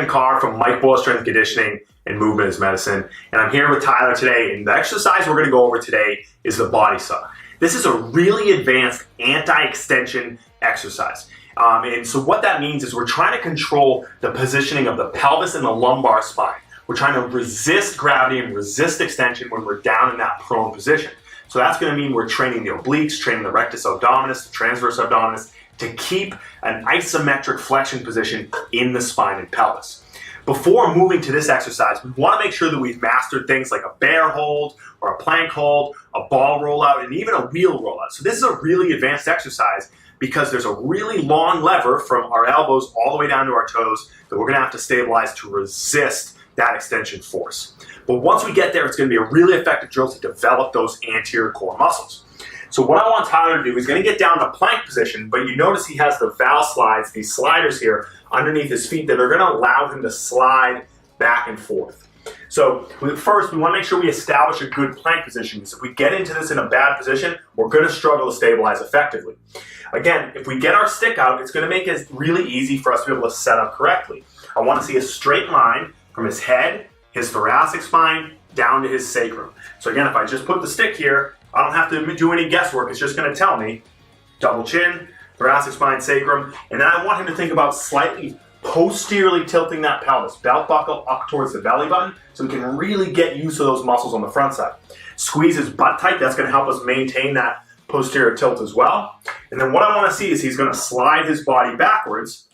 Carr from Mike Boyle Strength and Conditioning and Movement is Medicine. And I'm here with Tyler today, and the exercise we're gonna go over today is the body saw. This is a really advanced anti-extension exercise. And so what that means is we're trying to control the positioning of the pelvis and the lumbar spine. We're trying to resist gravity and resist extension when we're down in that prone position. So that's gonna mean we're training the obliques, training the rectus abdominis, the transverse abdominis, to keep an isometric flexion position in the spine and pelvis. Before moving to this exercise, we want to make sure that we've mastered things like a bear hold or a plank hold, a ball rollout, and even a wheel rollout. So this is a really advanced exercise because there's a really long lever from our elbows all the way down to our toes that we're going to have to stabilize to resist that extension force. But once we get there, it's going to be a really effective drill to develop those anterior core muscles. So what I want Tyler to do, he's going to get down to plank position, but you notice he has the valve slides, these sliders here underneath his feet that are going to allow him to slide back and forth. So first, we want to make sure we establish a good plank position, because if we get into this in a bad position, we're going to struggle to stabilize effectively. Again, if we get our stick out, it's going to make it really easy for us to be able to set up correctly. I want to see a straight line from his head, his thoracic spine, down to his sacrum. So again, if I just put the stick here, I don't have to do any guesswork. It's just going to tell me double chin, thoracic spine, sacrum, and then I want him to think about slightly posteriorly tilting that pelvis, belt buckle up towards the belly button, so we can really get use of those muscles on the front side. Squeeze his butt tight. That's going to help us maintain that posterior tilt as well. And then what I want to see is he's going to slide his body backwards.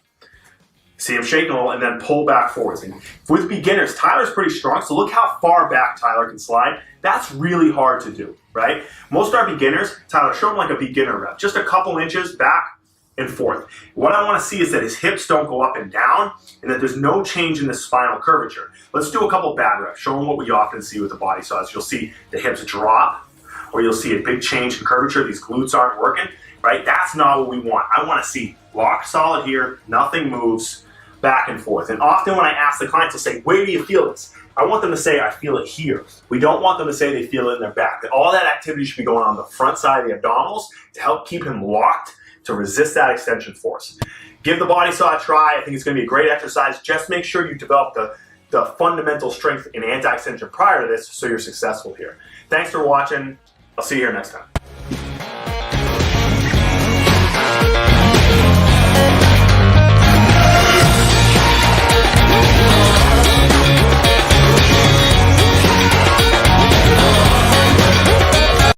See him shaking a little and then pull back forwards. And with beginners, Tyler's pretty strong, so look how far back Tyler can slide. That's really hard to do, right? Most of our beginners, Tyler, show them like a beginner rep, just a couple inches back and forth. What I want to see is that his hips don't go up and down and that there's no change in the spinal curvature. Let's do a couple bad reps. Show them what we often see with the body saws. You'll see the hips drop, or you'll see a big change in curvature. These glutes aren't working, right? That's not what we want. I want to see rock solid here, nothing moves, back and forth. And often when I ask the clients to say, where do you feel this? I want them to say, I feel it here. We don't want them to say they feel it in their back. All that activity should be going on the front side of the abdominals to help keep him locked to resist that extension force. Give the body saw a try. I think it's going to be a great exercise. Just make sure you develop the fundamental strength in anti-extension prior to this so you're successful here. Thanks for watching. I'll see you here next time.